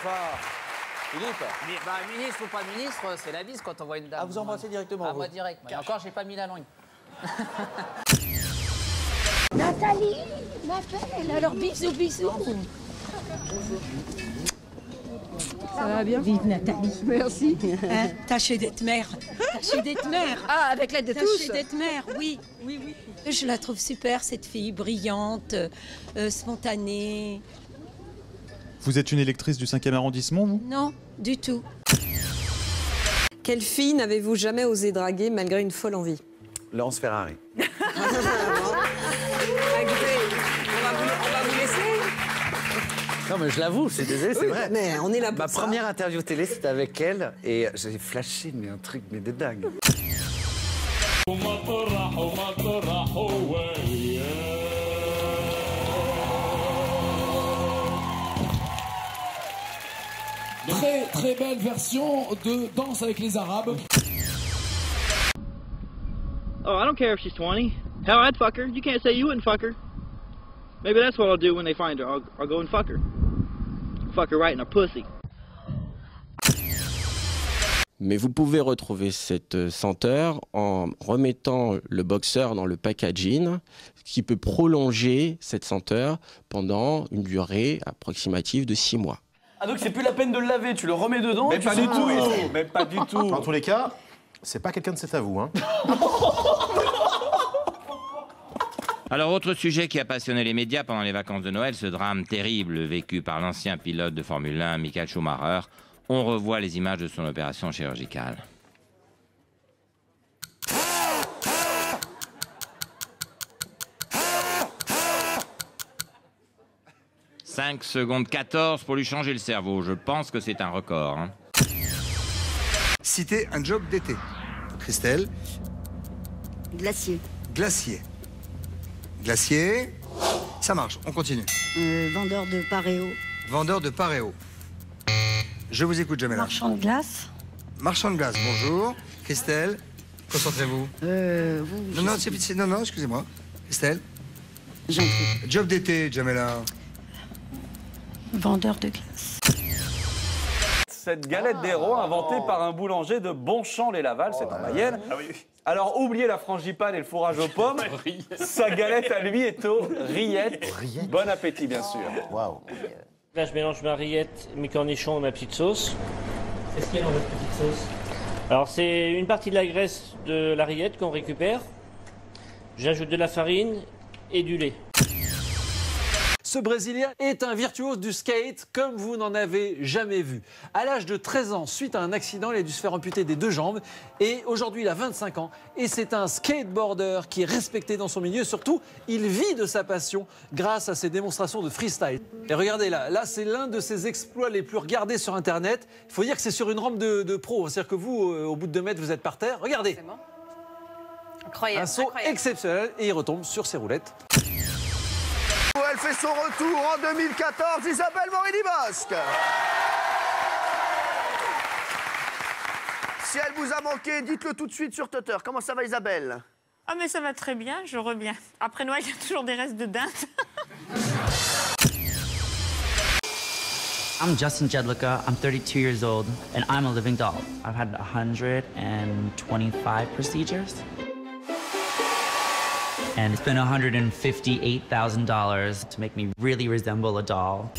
ça. Philippe. Ministre ou pas ministre, c'est la bise quand on voit une dame. Ah, vous embrassez directement. Ah, moi direct. Mais encore, j'ai pas mis la langue. Nathalie m'appelle, alors bisous, bisous. Ça va bien? Vive Nathalie. Merci. Hein, tâchez d'être mère. Tâchez d'être mère. Ah, avec l'aide de tous? Tâchez d'être mère, oui. Oui, oui. Je la trouve super, cette fille, brillante, spontanée. Vous êtes une électrice du 5e arrondissement, vous? Non, du tout. Quelle fille n'avez-vous jamais osé draguer malgré une folle envie? Laurence Ferrari. On va vous laisser. Non, mais je l'avoue, c'est désolé, c'est vrai. Mais on est là pour Ma ça. première interview télé, c'était avec elle, et j'ai flashé, mais un truc, mais de dingue. Très belle version de Danse avec les Arabes. Oh, I don't care if she's 20. Hell, I'd fuck her. You can't say you wouldn't fuck her. Maybe that's what I'll do when they find her. I'll go and fuck her. Fuck her right in her pussy. Mais vous pouvez retrouver cette senteur en remettant le boxeur dans le packaging, ce qui peut prolonger cette senteur pendant une durée approximative de 6 mois. Ah donc c'est plus la peine de le laver, tu le remets dedans. Mais pas du tout, mais pas du tout. En tous les cas, c'est pas quelqu'un de cet à vous, hein. Alors, autre sujet qui a passionné les médias pendant les vacances de Noël, ce drame terrible vécu par l'ancien pilote de Formule 1, Michael Schumacher. On revoit les images de son opération chirurgicale. « 5 secondes 14 pour lui changer le cerveau. Je pense que c'est un record. Hein. Citez un job d'été. Christelle. Glacier. Glacier. Glacier. Ça marche, on continue. Vendeur de paréo. Vendeur de paréo. Je vous écoute, Jamela. Marchand de glace. Marchand de glace, bonjour. Christelle, concentrez-vous. Non, excusez-moi. Christelle. Job d'été, Jamela. Vendeur de glace. Cette galette d'héros inventée par un boulanger de Bonchamp-les-Laval, c'est en Mayenne. Alors, oubliez la frangipane et le fourrage aux pommes. Sa galette à lui est aux rillettes. Bon appétit, bien sûr. Waouh. Là, je mélange ma rillette, mes cornichons et ma petite sauce. Qu'est-ce qu'il y a dans votre petite sauce? Alors, c'est une partie de la graisse de la rillette qu'on récupère. J'ajoute de la farine et du lait. Ce Brésilien est un virtuose du skate comme vous n'en avez jamais vu. À l'âge de 13 ans, suite à un accident, il a dû se faire amputer des 2 jambes. Et aujourd'hui, il a 25 ans. Et c'est un skateboarder qui est respecté dans son milieu. Surtout, il vit de sa passion grâce à ses démonstrations de freestyle. Et regardez là c'est l'un de ses exploits les plus regardés sur Internet. Il faut dire que c'est sur une rampe de pro. C'est-à-dire que vous, au bout de 2 mètres, vous êtes par terre. Regardez. Incroyable. Un saut exceptionnel et il retombe sur ses roulettes. Elle fait son retour en 2014, Isabelle Morini-Bosque. Si elle vous a manqué, dites-le tout de suite sur Twitter. Comment ça va, Isabelle? Ah mais ça va très bien, je reviens. Après Noël, il y a toujours des restes de dinde. I'm Justin Jedlicka, I'm 32 years old, and I'm a living doll. I've had 125 procedures. And it's been $158,000 to make me really resemble a doll.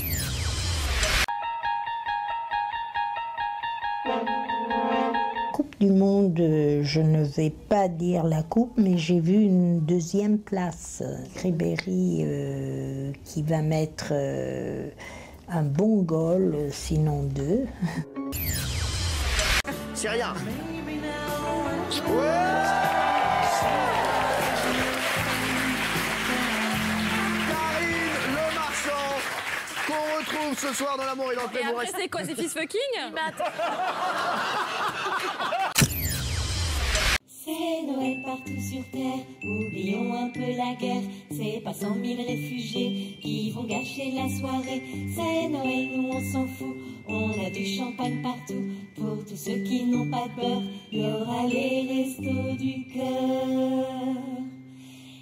Coupe du monde, je ne vais pas dire la coupe, mais j'ai vu une 2e place. Ribéry qui va mettre un bon goal, sinon 2. C'est rien. Qu'on retrouve ce soir dans l'amour et dans le plaisir. Et après, c'est quoi, c'est fist fucking? C'est Noël partout sur Terre, oublions un peu la guerre. C'est pas 100 000 réfugiés qui vont gâcher la soirée. C'est Noël, nous on s'en fout, on a du champagne partout. Pour tous ceux qui n'ont pas peur, il y aura les restos du cœur.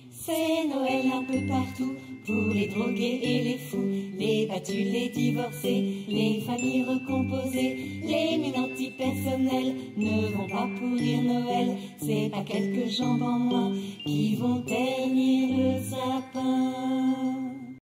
C'est Noël un peu partout, pour les drogués et les fous, les battus, les divorcés, les familles recomposées, les mines antipersonnelles ne vont pas pourrir Noël. C'est pas quelques jambes en moins qui vont ternir le sapin.